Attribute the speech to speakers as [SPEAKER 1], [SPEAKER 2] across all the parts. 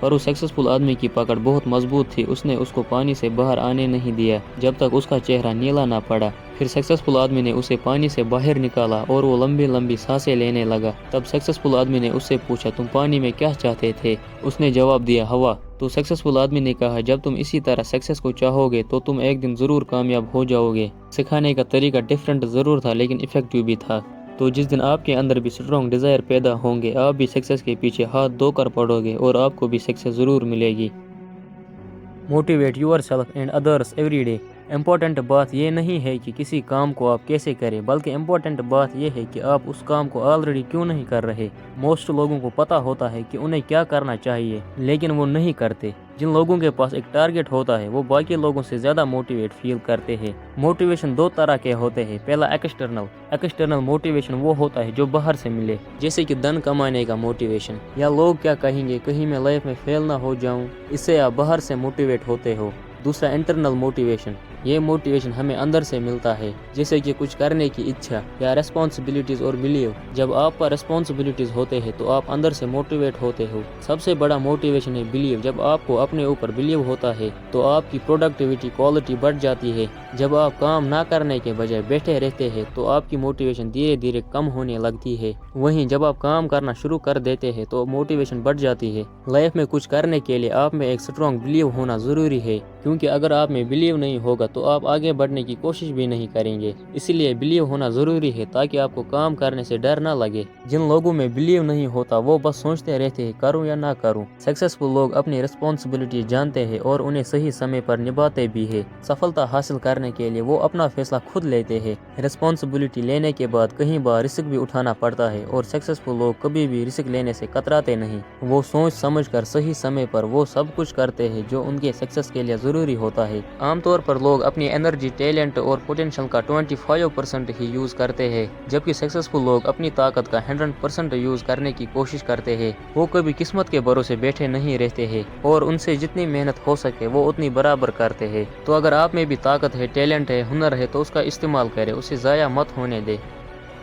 [SPEAKER 1] پر اس successful آدمی کی پکڑ بہت مضبوط تھی، اس نے اس کو پانی سے باہر آنے نہیں دیا جب تک اس کا چہرہ نیلا نہ پڑا۔ پھر سکسیسفل آدمی نے اسے پانی سے باہر نکالا اور وہ لمبی لمبی سانسیں لینے لگا۔ تب سکسیسفل آدمی نے اس سے پوچھا، تم پانی میں کیا چاہتے تھے؟ اس نے جواب دیا، ہوا۔ تو سکسیسفل آدمی نے کہا، جب تم اسی طرح سکسیس کو چاہو گے تو تم ایک دن ضرور کامیاب ہو جاؤ گے۔ سکھانے کا طریقہ ڈیفرنٹ ضرور تھا لیکن افیکٹو بھی تھا۔ تو جس دن آپ کے اندر بھی اسٹرانگ ڈیزائر پیدا ہوں گے، آپ بھی سکسیس کے پیچھے ہاتھ دھو کر پڑو گے اور آپ کو بھی سکسیس ضرور ملے گی۔ Motivate your self and others every day. Important بات یہ نہیں ہے کہ کسی کام کو آپ کیسے کریں، بلکہ امپورٹنٹ بات یہ ہے کہ آپ اس کام کو آلریڈی کیوں نہیں کر رہے۔ موسٹ لوگوں کو پتہ ہوتا ہے کہ انہیں کیا کرنا چاہیے لیکن وہ نہیں کرتے۔ جن لوگوں کے پاس ایک ٹارگٹ ہوتا ہے وہ باقی لوگوں سے زیادہ موٹیویٹ فیل کرتے ہیں۔ موٹیویشن دو طرح کے ہوتے ہیں، پہلا ایکسٹرنل موٹیویشن وہ ہوتا ہے جو باہر سے ملے، جیسے کہ دن کمانے کا موٹیویشن یا لوگ کیا کہیں گے، کہیں میں لائف میں فیل نہ ہو جاؤں، اس سے آپ باہر سے موٹیویٹ ہوتے ہو۔ دوسرا انٹرنل موٹیویشن، یہ موٹیویشن ہمیں اندر سے ملتا ہے، جیسے کہ کچھ کرنے کی اچھا یا ریسپانسبلٹیز اور بلیو۔ جب آپ پر ریسپانسبلٹیز ہوتے ہیں تو آپ اندر سے موٹیویٹ ہوتے ہو۔ سب سے بڑا موٹیویشن ہے بلیو۔ جب آپ کو اپنے اوپر بلیو ہوتا ہے تو آپ کی پروڈکٹیوٹی کوالٹی بڑھ جاتی ہے۔ جب آپ کام نہ کرنے کے بجائے بیٹھے رہتے ہیں تو آپ کی موٹیویشن دھیرے دھیرے کم ہونے لگتی ہے۔ وہیں جب آپ کام کرنا شروع کر دیتے ہیں تو موٹیویشن بڑھ جاتی ہے۔ لائف میں کچھ کرنے کے لیے آپ میں ایک اسٹرانگ بلیو ہونا ضروری ہے، کیونکہ اگر آپ میں بلیو نہیں ہوگا تو آپ آگے بڑھنے کی کوشش بھی نہیں کریں گے۔ اسی لیے بلیو ہونا ضروری ہے تاکہ آپ کو کام کرنے سے ڈر نہ لگے۔ جن لوگوں میں بلیو نہیں ہوتا وہ بس سوچتے رہتے ہیں کروں یا نہ کروں۔ سکسیسفل لوگ اپنی رسپانسبلٹی جانتے ہیں اور انہیں صحیح سمے پر نبھاتے بھی ہیں۔ سفلتا حاصل کرنے کے لیے وہ اپنا فیصلہ خود لیتے ہیں۔ رسپانسبلٹی لینے کے بعد کئی بار رسک بھی اٹھانا پڑتا ہے اور سکسیسفل لوگ کبھی بھی رسک لینے سے کتراتے نہیں۔ وہ سوچ سمجھ کر صحیح سمے پر وہ سب کچھ کرتے ہیں جو ان کے سکسیس کے لیے ضروری ہوتا ہے۔ عام طور پر لوگ اپنی انرجی، ٹیلنٹ اور پوٹینشل کا 25% ہی یوز کرتے ہیں، جبکہ سکسیسفل لوگ اپنی طاقت کا 100% یوز کرنے کی کوشش کرتے ہیں۔ وہ کبھی قسمت کے بھروسے بیٹھے نہیں رہتے ہیں اور ان سے جتنی محنت ہو سکے وہ اتنی برابر کرتے ہیں۔ تو اگر آپ میں بھی طاقت ہے، ٹیلنٹ ہے، ہنر ہے تو اس کا استعمال کریں، اسے ضائع مت ہونے دیں۔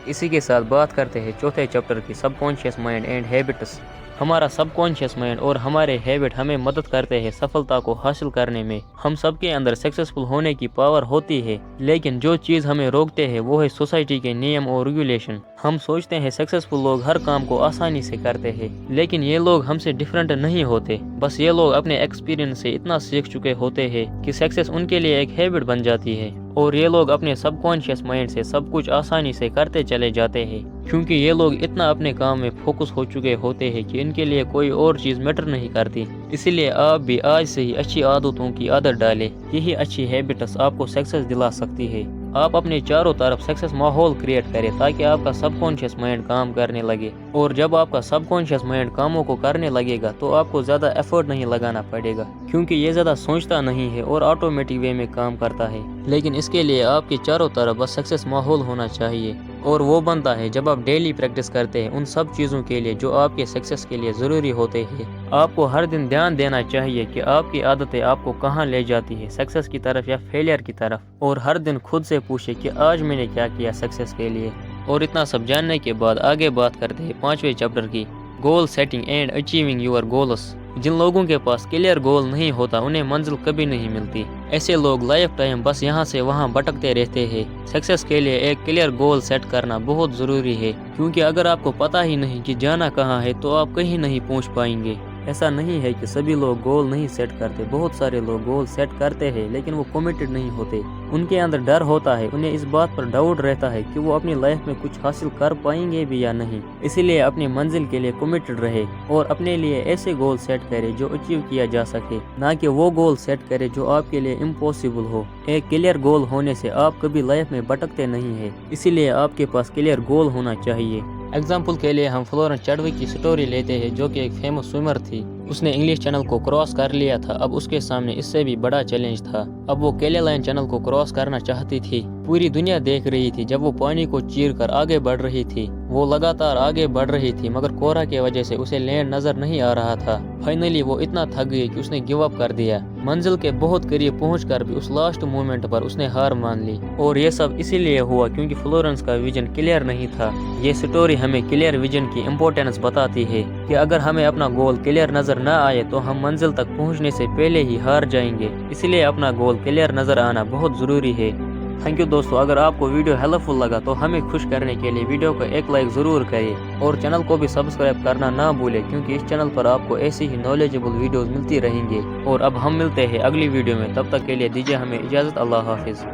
[SPEAKER 1] اسی کے ساتھ بات کرتے ہیں چوتھے چیپٹر کی، سب کانشیس مائنڈ اینڈ ہیبٹس۔ ہمارا سب کانشیس مائنڈ اور ہمارے ہیبٹ ہمیں مدد کرتے ہیں سفلتا کو حاصل کرنے میں۔ ہم سب کے اندر سکسیسفل ہونے کی پاور ہوتی ہے، لیکن جو چیز ہمیں روکتے ہیں وہ ہے سوسائٹی کے نیم اور ریگولیشن۔ ہم سوچتے ہیں سکسیسفل لوگ ہر کام کو آسانی سے کرتے ہیں، لیکن یہ لوگ ہم سے ڈیفرنٹ نہیں ہوتے۔ بس یہ لوگ اپنے ایکسپیرینس سے اتنا سیکھ چکے ہوتے ہیں کہ سکسیس ان کے لیے ایک ہیبٹ بن جاتی ہے، اور یہ لوگ اپنے سب کانشیس مائنڈ سے سب کچھ آسانی سے کرتے چلے جاتے ہیں، کیونکہ یہ لوگ اتنا اپنے کام میں فوکس ہو چکے ہوتے ہیں کہ ان کے لیے کوئی اور چیز میٹر نہیں کرتی۔ اسی لیے آپ بھی آج سے ہی اچھی عادتوں کی عادت ڈالیں، یہی اچھی ہیبٹس آپ کو سکسیس دلا سکتی ہے۔ آپ اپنے چاروں طرف سکسیس ماحول کریٹ کریں تاکہ آپ کا سب کانشیس مائنڈ کام کرنے لگے، اور جب آپ کا سب کانشیس مائنڈ کاموں کو کرنے لگے گا تو آپ کو زیادہ ایفرٹ نہیں لگانا پڑے گا، کیونکہ یہ زیادہ سوچتا نہیں ہے اور آٹومیٹک وے میں کام کرتا ہے۔ لیکن اس کے لیے آپ کے چاروں طرف بس سکسیس ماحول ہونا چاہیے، اور وہ بنتا ہے جب آپ ڈیلی پریکٹس کرتے ہیں ان سب چیزوں کے لیے جو آپ کے سکسیس کے لیے ضروری ہوتے ہیں۔ آپ کو ہر دن دھیان دینا چاہیے کہ آپ کی عادتیں آپ کو کہاں لے جاتی ہے، سکسیس کی طرف یا فیلئر کی طرف، اور ہر دن خود سے پوچھیں کہ آج میں نے کیا کیا سکسیس کے لیے۔ اور اتنا سب جاننے کے بعد آگے بات کرتے ہیں 5ویں چیپٹر کی، goal setting and achieving your goals. جن لوگوں کے پاس کلیئر گول نہیں ہوتا انہیں منزل کبھی نہیں ملتی۔ ایسے لوگ لائف ٹائم بس یہاں سے وہاں بھٹکتے رہتے ہیں۔ سکسیس کے لیے ایک کلیئر گول سیٹ کرنا بہت ضروری ہے، کیونکہ اگر آپ کو پتہ ہی نہیں کہ جانا کہاں ہے تو آپ کہیں نہیں پہنچ پائیں گے۔ ایسا نہیں ہے کہ سبھی لوگ گول نہیں سیٹ کرتے، بہت سارے لوگ گول سیٹ کرتے ہیں لیکن وہ کمیٹڈ نہیں ہوتے۔ ان کے اندر ڈر ہوتا ہے، انہیں اس بات پر ڈاؤٹ رہتا ہے کہ وہ اپنی لائف میں کچھ حاصل کر پائیں گے بھی یا نہیں۔ اسی لیے اپنی منزل کے لیے کمیٹڈ رہے اور اپنے لیے ایسے گول سیٹ کرے جو اچیو کیا جا سکے، نہ کہ وہ گول سیٹ کرے جو آپ کے لیے امپاسبل ہو۔ ایک کلیئر گول ہونے سے آپ کبھی لائف میں بھٹکتے نہیں ہیں، اسی لیے آپ کے پاس کلیئر گول ہونا چاہیے۔ ایگزامپل کے لیے ہم فلورنس چیڈوک کی سٹوری لیتے ہیں، جو کہ ایک فیمس سوئمر تھی۔ اس نے انگلش چینل کو کراس کر لیا تھا، اب اس کے سامنے اس سے بھی بڑا چیلنج تھا۔ اب وہ کیلے لائن چینل کو کراس کرنا چاہتی تھی۔ پوری دنیا دیکھ رہی تھی جب وہ پانی کو چیر کر آگے بڑھ رہی تھی۔ وہ لگاتار آگے بڑھ رہی تھی مگر کورا کی وجہ سے اسے لینڈ نظر نہیں آ رہا تھا۔ فائنلی وہ اتنا تھک گئی کہ اس نے گیو اپ کر دیا۔ منزل کے بہت قریب پہنچ کر بھی اس لاسٹ مومنٹ پر اس نے ہار مان لی، اور یہ سب اسی لیے ہوا کیونکہ فلورنس کا ویژن کلیئر نہیں تھا۔ یہ سٹوری ہمیں کلیئر ویژن کی امپورٹنس بتاتی ہے کہ اگر ہمیں اپنا گول کلیئر نظر نہ آئے تو ہم منزل تک پہنچنے سے پہلے ہی ہار جائیں گے، اس لیے اپنا گول کلیئر نظر آنا بہت ضروری ہے۔ تھینک یو دوستو، اگر آپ کو ویڈیو ہیلپ فل لگا تو ہمیں خوش کرنے کے لیے ویڈیو کو ایک لائک ضرور کریں، اور چینل کو بھی سبسکرائب کرنا نہ بھولیں کیونکہ اس چینل پر آپ کو ایسی ہی نالجبل ویڈیوز ملتی رہیں گے۔ اور اب ہم ملتے ہیں اگلی ویڈیو میں، تب تک کے لیے دیجیے ہمیں اجازت۔ اللہ حافظ۔